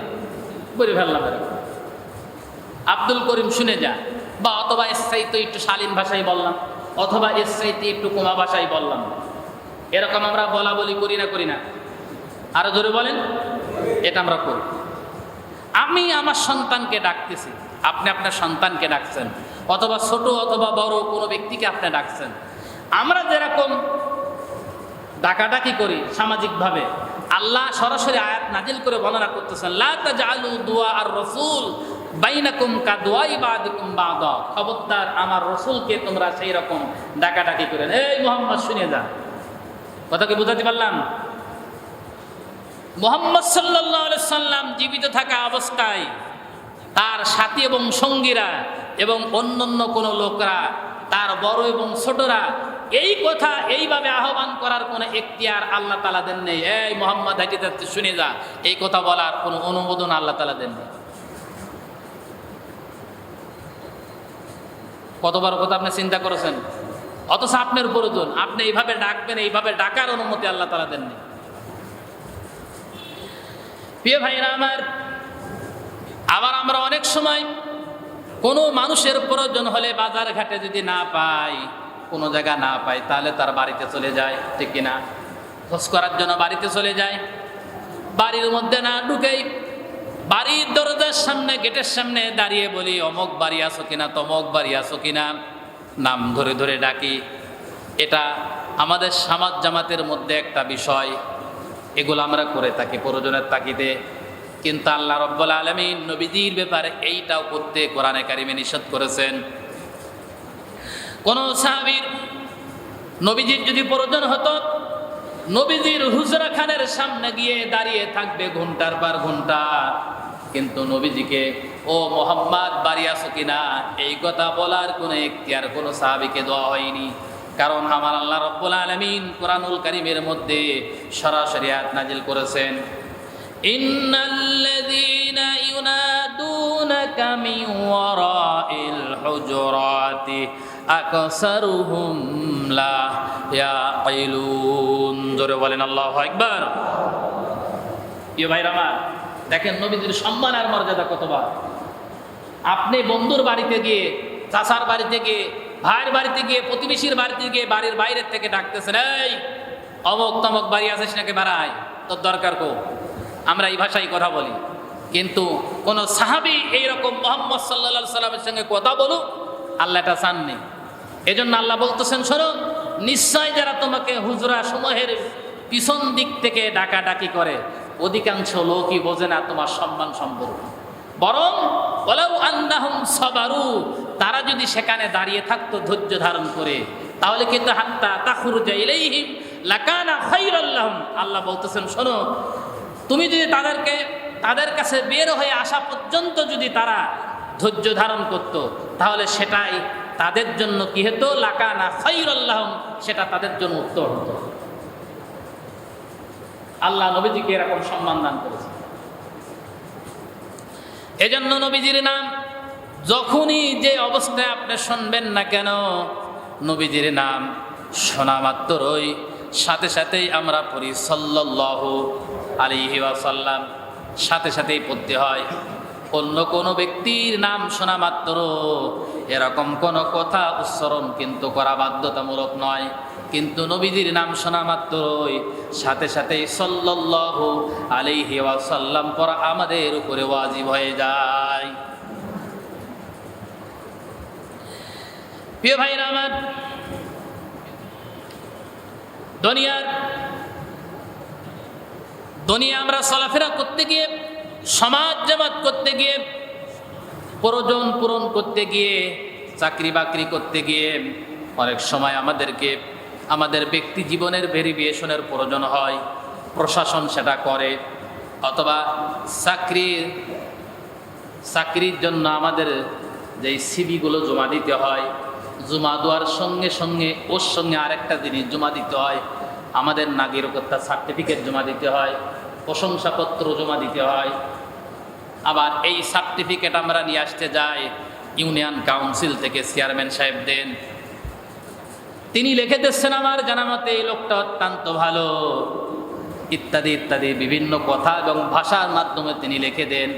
বলে ফেললাম এরকম, আব্দুল করিম শুনে যা, বা অথবা এর চাইতে একটু শালীন ভাষায় বললাম, অথবা এর চাইতে একটু কোমা ভাষায় বললাম। এরকম আমরা বলা বলি করি না? আরো জোরে বলেন। এটা আমরা করি। আমি আমার সন্তানকে ডাকতেছি, আপনি আপনার সন্তানকে ডাকছেন, অথবা ছোট অথবা বড় কোনো ব্যক্তিকে আপনি ডাকছেন। আমরা যেরকম ডাকাডাকি করি সামাজিকভাবে, আল্লাহ সরাসরি আয়াত নাজিল করে বর্ণনা করতেছেন, লা তাজআলু দুআআর রাসূল বাইনাকুম কাদুআই বা'দিকুম বা'দা। খবরদার আমার রসুলকে তোমরা সেই রকম ডাকাডাকি করেন, এই মুহাম্মদ শুনে যা। কথা কি বুঝাতে পারলাম? মুহাম্মদ সাল্লাল্লাহু আলাইহি সাল্লাম জীবিত থাকা অবস্থায় তার সাথী এবং সঙ্গীরা এবং অন্যান্য কোনো লোকরা, তার বড় এবং ছোটরা এই কথা এইভাবে আহ্বান করার কোনো এখতিয়ার আল্লাহ তাআলা দেন নেই। এই মুহাম্মদ হাজিতে শুনে যা, এই কথা বলার কোনো অনুমোদন আল্লাহ তাআলা দেন নেই। কত বড় কথা আপনি চিন্তা করেছেন, অথচ আপনার প্রয়োজন, আপনি এইভাবে ডাকবেন, এইভাবে ডাকার অনুমতি আল্লাহ তাআলা দেননি। প্রিয় ভাইরা আমার, আবার আমরা অনেক সময় কোনো মানুষের প্রয়োজন হলে বাজার ঘাটে যদি না পাই, কোনো জায়গা না পাই, তাহলে তার বাড়িতে চলে যায়, ঠিক কিনা? খোঁজ করার জন্য বাড়িতে চলে যায়। বাড়ির মধ্যে না ঢুকেই বাড়ির দরজার সামনে, গেটের সামনে দাঁড়িয়ে বলি, অমুক বাড়ি আসো কিনা, তমুক বাড়ি আসো কিনা, নাম ধরে ধরে ডাকি। এটা আমাদের সমাজ জামাতের মধ্যে একটা বিষয়, এগুলো আমরা করে থাকি প্রয়োজনের তাগিদে। কিন্তু আল্লাহ রাব্বুল আলামিন নবীজির ব্যাপারে এইটাও করতে কোরআনে কারিমে নিষেধ করেছেন। কোন সাহাবীর নবীজির যদি প্রয়োজন হতো, নবীজির হুজরাখানের সামনে গিয়ে দাঁড়িয়ে থাকবে ঘন্টার পর ঘন্টা, কিন্তু নবীজিকে ও মুহাম্মদ বাড়ি আসো কিনা এই কথা বলার কোনো এখতিয়ার কোনো সাহাবীকে দেওয়া হয়নি। কারণ আমার আল্লাহ রাব্বুল আলামিন কোরআনুল কারীমের মধ্যে সরাসরি আয়াত নাজিল করেছেন, ইন্নাল্লাযীনা ইউনাদুনাকা মিন ওয়ারাইল হুজুরাতি আকসারুহুম লা ইয়াকিলুন। জোরে বলেন আল্লাহু আকবার। প্রিয় ভাইরা আমার, দেখেন নবীজির সম্মান আর মর্যাদা কতবার। আপনি বন্ধুর বাড়িতে গিয়ে, চাচার বাড়িতে গিয়ে, ভাইয়ের বাড়িতে গিয়ে, প্রতিবেশীর বাড়িতে গিয়ে বাড়ির বাইরের থেকে ডাকতেছেন, এই অমুক তমক বাড়ি আছিস নাকি, বাড়ায়, তোর দরকার কো। আমরা এই ভাষায় কথা বলি, কিন্তু কোন সাহাবী এইরকম মুহাম্মদ সাল্লাল্লাহু আলাইহি সাল্লামের সঙ্গে কথা বলুক, আল্লাহ এটা চাননি। এজন্য আল্লাহ বলতেছেন, শোনো, নিশ্চয় যারা তোমাকে হুজরা সমূহের পিছন দিক থেকে ডাকাডাকি করে, অধিকাংশ লোকই বোঝে না তোমার সম্মান সম্পর্কে। বরং ওয়ালাউ আন্নাহুম সাবারু, তারা যদি সেখানে দাঁড়িয়ে থাকতো ধৈর্য ধারণ করে, তাহলে কিন্তু হাত্তা তাখরুজা ইলাইহিম লাকানা খায়রাল লাহুম। আল্লাহ বলতেছেন, শোনো, তুমি যদি তাদের কাছে বের হয়ে আসা পর্যন্ত যদি তারা ধৈর্য ধারণ করত, তাহলে সেটাই তাদের জন্য কি হতো, লাকানা খায়রাল লাহুম, সেটা তাদের জন্য উত্তম হতো। আল্লাহ নবীজিকে এরকম সম্মান দান করেছে। এজন্য নবীজির নাম যখনই যে অবস্থায় আপনি শুনবেন না কেন, নবীজির নাম শোনা মাত্রই সাথে সাথেই আমরা পড়ি সাল্লাল্লাহু আলাইহি ওয়াসাল্লাম, সাথে সাথেই পড়তে হয়। অন্য কোনো ব্যক্তির নাম শোনা মাত্র এরকম কোনো কথা উচ্চারণ কিন্তু করা বাধ্যতামূলক নয়, কিন্তু নবীজির নাম শোনা মাত্রই সাথে সাথেই সাল্লাল্লাহু আলাইহি ওয়াসাল্লাম পড়া আমাদের উপরে ওয়াজিব হয়ে যায়। প্রিয় ভাইরা আমার, দুনিয়া আমরা চলাফেরা করতে গিয়ে, সমাজ জামাত করতে গিয়ে, প্রয়োজন পূরণ করতে গিয়ে, চাকরি বাকরি করতে গিয়ে অনেক সময় আমাদেরকে আমাদের ব্যক্তি জীবনের ভেরিফিকেশনের প্রয়োজন হয়। প্রশাসন সেটা করে, অথবা চাকরির জন্য আমাদের যেই সিভিগুলো জমা দিতে হয়, জমা দেওয়ার সঙ্গে সঙ্গে ওর সঙ্গে আরেকটা জিনিস জমা দিতে হয়, আমাদের নাগরিকতা সার্টিফিকেট জমা দিতে হয়, প্রশংসাপত্র জমা দিতে হয়। আবার এই সার্টিফিকেট আমরা নিয়ে আসতে যাই ইউনিয়ন কাউন্সিল থেকে, চেয়ারম্যান সাহেব দেন, তিনি লিখে দিচ্ছেন আমার জানা মতে এই লোকটা অত্যন্ত ভালো, ইত্যাদি ইত্যাদি বিভিন্ন কথা এবং ভাষার মাধ্যমে তিনি লিখে দেন।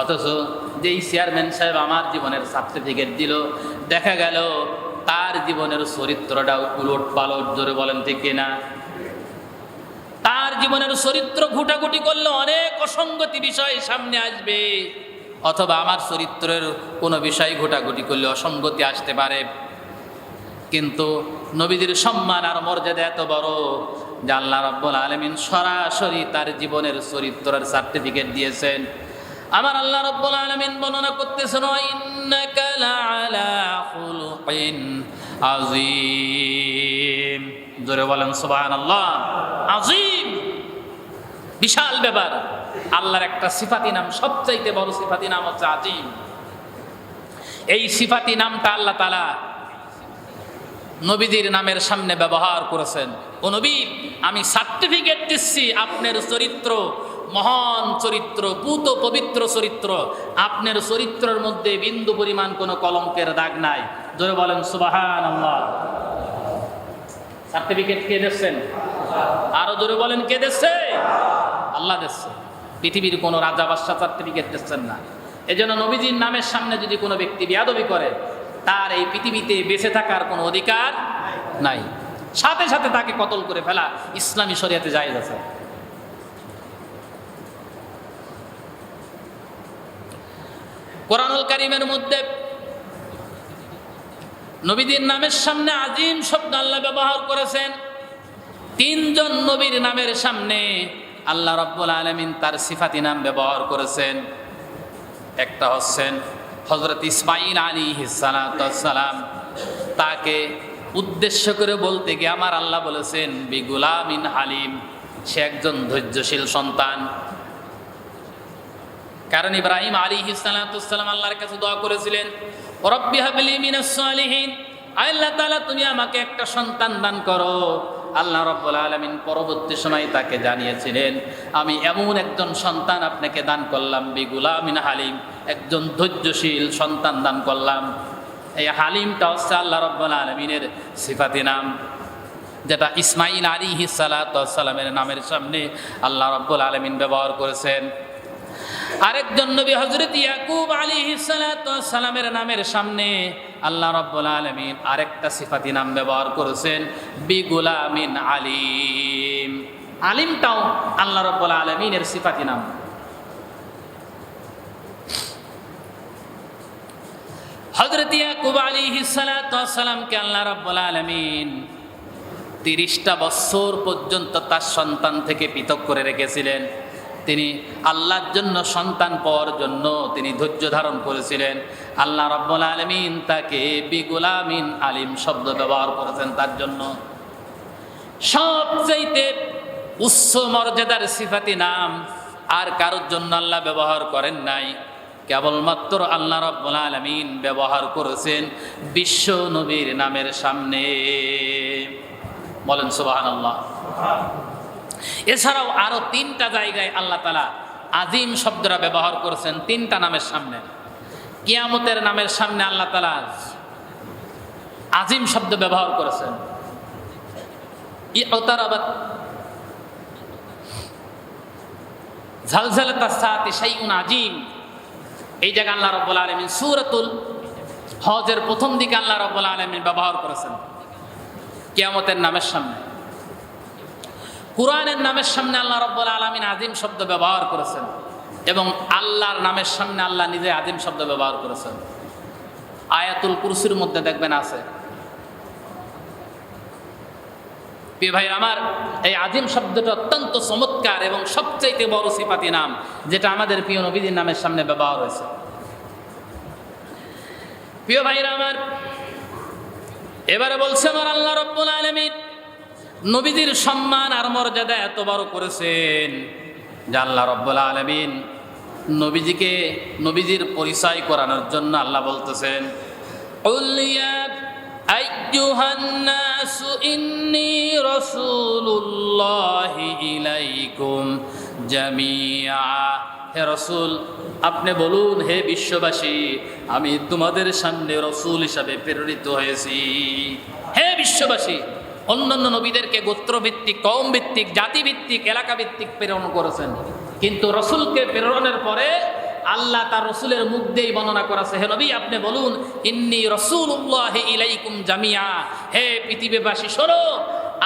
অথচ যেই চেয়ারম্যান সাহেব আমার জীবনের সার্টিফিকেট দিল, দেখা গেল তার জীবনের চরিত্রটাও উলট পালট, জোরে বলেন ঠিক কিনা? তার জীবনের চরিত্র ঘুটাঘুটি করলে অনেক অসঙ্গতি বিষয় সামনে আসবে, অথবা আমার চরিত্রের কোনো বিষয় ঘুটাঘুটি করলে অসঙ্গতি আসতে পারে। কিন্তু নবীদের সম্মান আর মর্যাদা এত বড় যে আল্লাহ রাব্বুল আলামিন সরাসরি তার জীবনের চরিত্রের সার্টিফিকেট দিয়েছেন। আমার আল্লাহ রাব্বুল আলামিন বর্ণনা করতেছেন, ইন্নাকা লাআলা খুলুকিন আযীম। জোরে বলেন সুবহানাল্লাহ। আযীম, বিশাল ব্যাপার। আল্লাহর একটা সিফাতি নাম, সবচাইতে বড় সিফাতি নাম হচ্ছে আযীম। এই সিফাতি নামটা আল্লাহ তাআলা নবীজির নামের সামনে ব্যবহার করেছেন। ও নবী, আমি সার্টিফিকেট দিচ্ছি আপনার চরিত্র মহান চরিত্র, পুত পবিত্র চরিত্র, আপনার চরিত্রের মধ্যে বিন্দু পরিমাণ কোনো কলঙ্কের দাগ নাই। জোরে বলেন সুবহানাল্লাহ। সার্টিফিকেট কে দিচ্ছেন? আরো জোরে বলেন, কে দিচ্ছে? আল্লাহ দিচ্ছে। পৃথিবীর কোনো রাজা বাদশা সার্টিফিকেট দিচ্ছেন না। এজন্য নবীজির নামের সামনে যদি কোনো ব্যক্তি বেয়াদবি করে, তার এই পৃথিবীতে বেঁচে থাকার কোনো অধিকার নাই, সাথে সাথে তাকে কতল করে ফেলা ইসলামী শরিয়াতে জায়েজ আছে। কোরআনুল কারীমের মধ্যে নবীদের নামের সামনে আযীম শব্দ আল্লাহ ব্যবহার করেছেন। তিনজন নবীর নামের সামনে আল্লাহ রাব্বুল আলামিন তার সিফাতি নাম ব্যবহার করেছেন। একটা হচ্ছেন হযরত ইসমাঈল আলাইহিস সালাম, তাকে উদ্দেশ্য করে বলতে গিয়ে আমার আল্লাহ বলেছেন বিগুলামিন হালিম, সে একজন ধৈর্যশীল সন্তান। কারণ ইব্রাহিম আলাইহিস সালাম আল্লাহর কাছে দোয়া করেছিলেন, রব্বি হাবলি মিনাস সালিহিন, আল্লাহ তাআলা তুমি আমাকে একটা সন্তান দান করো। আল্লাহ রাব্বুল আলামিন পরবর্তী সময় তাকে জানিয়েছিলেন, আমি এমন একজন সন্তান আপনাকে দান করলাম, বিগুলামিন হালিম, একজন ধৈর্যশীল সন্তান দান করলাম। এই হালিমটা হচ্ছে আল্লাহ রাব্বুল আলামিনের সিফাতি নাম, যেটা ইসমাঈল আলাইহিস সালামের নামের সামনে আল্লাহ রাব্বুল আলামিন ব্যবহার করেছেন। আরেকজন নবী হযরত ইয়াকুব আলাইহিস সালামের নামের সামনে আল্লাহ রাব্বুল আলামিন আরেকটা সিফাতি নাম ব্যবহার করেছেন, বিগুলামিন আলিম। আলিমটাও আল্লাহ রাব্বুল আলামিনের সিফাতি নাম। হযরত ইয়াকুব আলাইহিস সালামকে আল্লাহ রাব্বুল আলামিন 30টা বছর পর্যন্ত তার সন্তান থেকে পৃথক করে রেখেছিলেন। তিনি আল্লাহর জন্য সন্তান পাওয়ার জন্য তিনি ধৈর্য ধারণ করেছিলেন। আল্লাহ রাব্বুল আলামিন তাকে বিগুলামিন আলিম শব্দ ব্যবহার করেছেন তার জন্য। সবচাইতে উচ্চ মর্যাদার সিফাতি নাম আর কারোর জন্য আল্লাহ ব্যবহার করেন নাই, কেবলমাত্র আল্লাহ রাব্বুল আলামিন ব্যবহার করেছেন বিশ্ব নবীর নামের সামনে। বলেন সুবহানাল্লাহ। এছাড়াও আরো 3টা জায়গায় আল্লাহ তাআলা আযীম শব্দটা ব্যবহার করেছেন 3টা নামের সামনে। কিয়ামতের নামের সামনে আল্লাহ তাআলা আযীম শব্দ ব্যবহার করেছেন। ইকতারাবাত ঝালঝালাতাস সাআতি শাইউন আযীম। এই জায়গা আল্লাহ রাব্বুল আলামিন সূরাতুল হজের প্রথম দিকে আল্লাহ রাব্বুল আলামিন ব্যবহার করেছেন কিয়ামতের নামের সামনে। কুরআনের নামের সামনে আল্লাহ রাব্বুল আলামিন আযীম শব্দ ব্যবহার করেছেন এবং আল্লাহর নামের সামনে আল্লাহ নিজে আযীম শব্দ ব্যবহার করেছেন। আয়াতুল কুরসির মধ্যে দেখবেন আছে। প্রিয় ভাই আমার, এই আযীম শব্দটা অত্যন্ত চমৎকার এবং সবচাইতে বড় সিফাতি নাম, যেটা আমাদের প্রিয় নবীর নামের সামনে ব্যবহার হয়েছে। প্রিয় ভাইরা আমার, এবারে বলছে আমার আল্লাহ রাব্বুল আলামিন নবীজির সম্মান আর মর্যাদা এত বড় করেছেন যে আল্লাহ রাব্বুল আলামিন নবীজিকে নবীজির পরিচয় করানোর জন্য আল্লাহ বলতেছেন, কুল ইয়া আইয়ুহান নাসু ইন্নী রাসূলুল্লাহি ইলাইকুম জামিআ। হে রাসূল, আপনি বলুন, হে বিশ্ববাসী, আমি তোমাদের সামনে রাসূল হিসাবে প্রেরিত হয়েছি। হে বিশ্ববাসী, অন্যান্য নবীদেরকে গোত্রভিত্তিক, কওম ভিত্তিক, জাতি ভিত্তিক, এলাকা ভিত্তিক প্রেরণ করেছেন, কিন্তু রসুলকে প্রেরণের পরে আল্লাহ তার রসুলের মুখ দিয়েই বর্ণনা করেছে, হে নবী আপনি বলুন, ইন্নী রাসূলুল্লাহি ইলাইকুম জামিআ। হে পৃথিবীবাসী শোনো,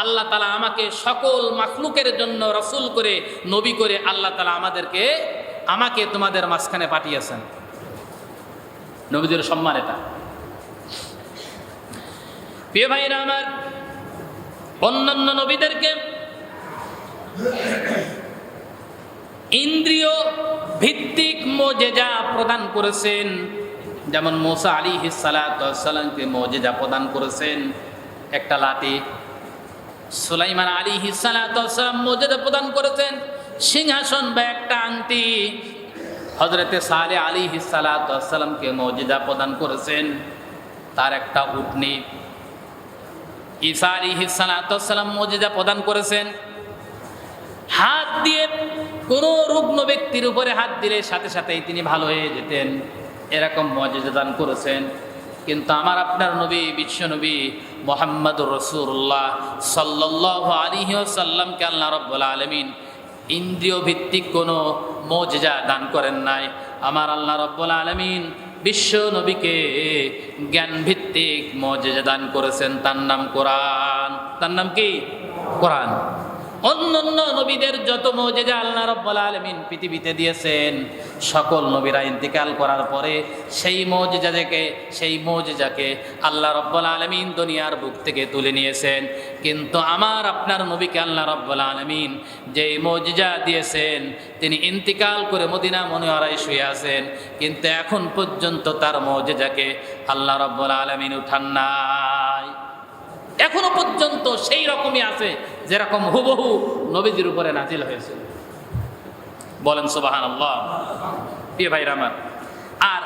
আল্লাহ তাআলা আমাকে সকল মাখলুকের জন্য রসুল করে, নবী করে আল্লাহ তাআলা আমাকে তোমাদের মাঝখানে পাঠিয়েছেন। নবীদের সম্মান এটা। প্রিয় ভাইরা আমার, অন্যান্য নবীদেরকে ইন্দ্রিয় ভিত্তিক মুজিজা প্রদান করেছেন, যেমন মূসা আলাইহিস সালাতু ওয়াস সালামকে মুজিজা প্রদান করেছেন একটা লাঠি। সুলাইমান আলাইহিস সালাতু ওয়াস সালাম মুজিজা প্রদান করেছেন সিংহাসন বা একটা আংটি। হযরতে সালেহ আলাইহিস সালাতু ওয়াস সালামকে মুজিজা প্রদান করেছেন তার একটা উটনি। ঈসা আলাইহিস সালাতু ওয়াস সালাম মুজিজা প্রদান করেছেন হাত দিয়ে কোনো রুগ্ন ব্যক্তির উপরে হাত দিলে সাথে সাথেই তিনি ভালো হয়ে যেতেন, এরকম মুজিজা দান করেছেন। কিন্তু আমার আপনার নবী, বিশ্ব নবী মুহাম্মদুর রাসূলুল্লাহ সাল্লাল্লাহু আলাইহি ওয়াসাল্লামকে আল্লাহ রাব্বুল আলামিন ইন্দ্রিয় ভিত্তিক কোনো মুজিজা দান করেন নাই। আমার আল্লাহ রাব্বুল আলামিন বিশ্ব নবীকে জ্ঞান ভিত্তিক মুজিজা দান করেছেন, তার নাম কোরআন। তার নাম কি? কোরআন। অন্যান্য নবীদের যত মুজিজা আল্লাহ রাব্বুল আলামিন পৃথিবীতে দিয়েছেন, সকল নবীরা ইন্তিকাল করার পরে সেই মুজিজাকে আল্লাহ রাব্বুল আলামিন দুনিয়ার বুক থেকে তুলে নিয়েছেন। কিন্তু আমার আপনার নবীকে আল্লাহ রাব্বুল আলামিন যেই মুজিজা দিয়েছেন, তিনি ইন্তিকাল করে মদিনা মুনাওয়ারায় শুয়ে আছেন, কিন্তু এখন পর্যন্ত তার মুজিজাকে আল্লাহ রাব্বুল আলামিন উঠান নাই। এখনো পর্যন্ত সেই রকমই আছে যেরকম হুবহু নবীজির উপরে নাজিল হয়েছে। বলেন সুবহানাল্লাহ। প্রিয় ভাইরা আমার, আর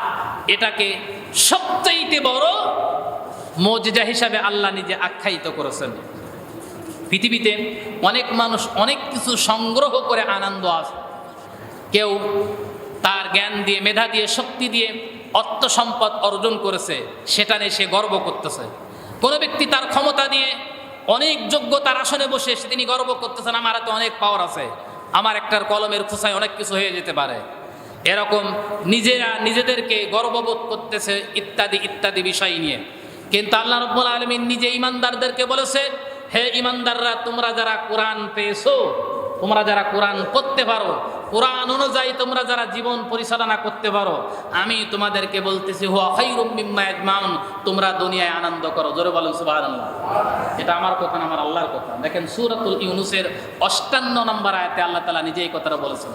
এটাকে সবচাইতে বড় মুজিজা হিসাবে আল্লাহ নিজে আখ্যায়িত করেছেন। পৃথিবীতে অনেক মানুষ অনেক কিছু সংগ্রহ করে আনন্দ আছে, কেউ তার জ্ঞান দিয়ে, মেধা দিয়ে, শক্তি দিয়ে অর্থ সম্পদ অর্জন করেছে, সেটা নিয়ে সে গর্ব করতেছে। কোনো ব্যক্তি তার ক্ষমতা দিয়ে অনেক যোগ্যতার আসনে বসে তিনি গর্ব করতেছেন, আমার হাতে অনেক পাওয়ার আছে, আমার একটার কলমের খোঁচায় অনেক কিছু হয়ে যেতে পারে, এরকম নিজেরা নিজেদেরকে গর্ববোধ করতেছে ইত্যাদি ইত্যাদি বিষয় নিয়ে। কিন্তু আল্লাহ রাব্বুল আলামিন নিজে ঈমানদারদেরকে বলেছে, হে ঈমানদাররা, তোমরা যারা কোরআন পেয়েছো, তোমরা যারা কোরআন পড়তে পারো, কোরআন অনুযায়ী তোমরা যারা জীবন পরিচালনা করতে পারো, আমি তোমাদেরকে বলতেছি হুয়া খায়রুম মিম্মা ইয়াজমাউন, তোমরা দুনিয়ায় আনন্দ করো। জোরে বলেন সুবহানাল্লাহ। এটা আমার কথা না, আমার আল্লাহর কথা। দেখেন সূরাতুল ইউনূসের 58 নম্বর আয়াতে আল্লাহ তাআলা নিজেই কথাটা বলেছেন,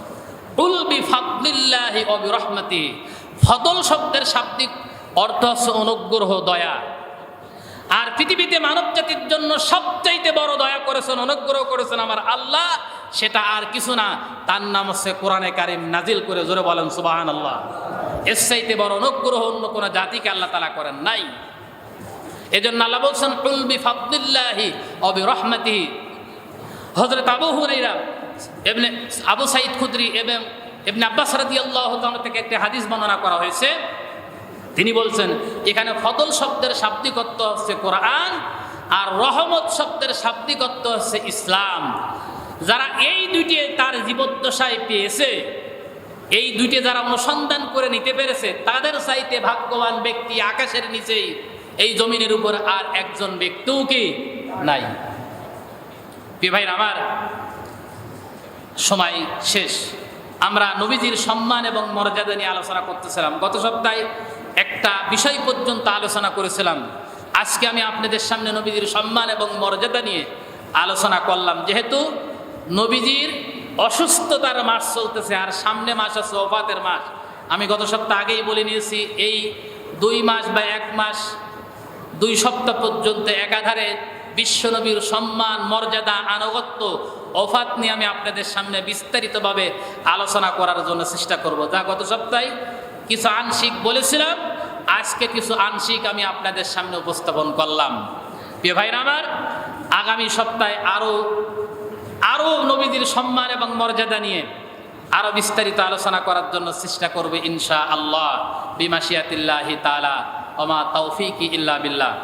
কুল বিফাদলিল্লাহি ওয়া বিরহমাতিহি। ফদল শব্দের শাব্দিক অর্থ হচ্ছে অনুগ্রহ, দয়া। আর পৃথিবীতে মানব জাতির জন্য সবচাইতে বড় দয়া করেছেন, অনুগ্রহ করেছেন আমার আল্লাহ, সেটা আর কিছু না, তার নাম হচ্ছে কোরআনে কারীম নাজিল করে। জোরে বলেন সুবহানাল্লাহ। এর চাইতে বড় অনুগ্রহ অন্য কোনো জাতিকে আল্লাহ তাআলা করেন নাই। এজন্য আল্লাহ বলছেন কুল বিফাদলিল্লাহি ওয়া বিরহমাতিহি। হযরত আবু হুরায়রা, ইবনে আবু সাঈদ খুদরি এবং ইবনে আব্বাস রাদিয়াল্লাহু তাআলা থেকে একটি হাদিস বর্ণনা করা হয়েছে। তিনি বলছেন এখানে ফদল শব্দের শাব্দিক অর্থ হচ্ছে কোরআন, আর রহমত শব্দের শাব্দিক অর্থ হচ্ছে ইসলাম। যারা এই দুইটি তার জীবদ্দশায় পেয়েছে, এই দুইটি যারা অনুসন্ধান করে নিতে পেরেছে, তাদের চাইতে ভাগ্যবান ব্যক্তি আকাশের নিচেই এই জমিনের উপর আর একজন ব্যক্তিও কি নাই। প্রিয় ভাইরা আমার, সময় শেষ। আমরা নবীজির সম্মান এবং মর্যাদা নিয়ে আলোচনা করতেছিলাম। গত সপ্তাহে একটা বিষয় পর্যন্ত আলোচনা করেছিলাম। আজকে আমি আপনাদের সামনে নবীজির সম্মান এবং মর্যাদা নিয়ে আলোচনা করলাম। যেহেতু নবীজির অসুস্থতার মাস চলতেছে আর সামনে মাস আছে ওফাতের মাস। আমি গত সপ্তাহ আগেই বলে নিয়েছি, এই 2 মাস বা 1 মাস 2 সপ্তাহ পর্যন্ত একাধারে বিশ্বনবীর সম্মান, মর্যাদা, আনুগত্য, ওফাত নিয়ে আমি আপনাদের সামনে বিস্তারিতভাবে আলোচনা করার জন্য চেষ্টা করব। যা গত সপ্তাহে কিছু আংশিক বলেছিলাম, আজকে কিছু আংশিক আমি আপনাদের সামনে উপস্থাপন করলাম। প্রিয় ভাইরা আমার, আগামী সপ্তাহে আরো নবীদের সম্মান এবং মর্যাদা নিয়ে আরো বিস্তারিত আলোচনা করার জন্য চেষ্টা করবে ইনশাআল্লাহ, বিমাশিয়াতিল্লাহি তাআলা, ওয়া মা তাওফীকি ইল্লা বিল্লাহ।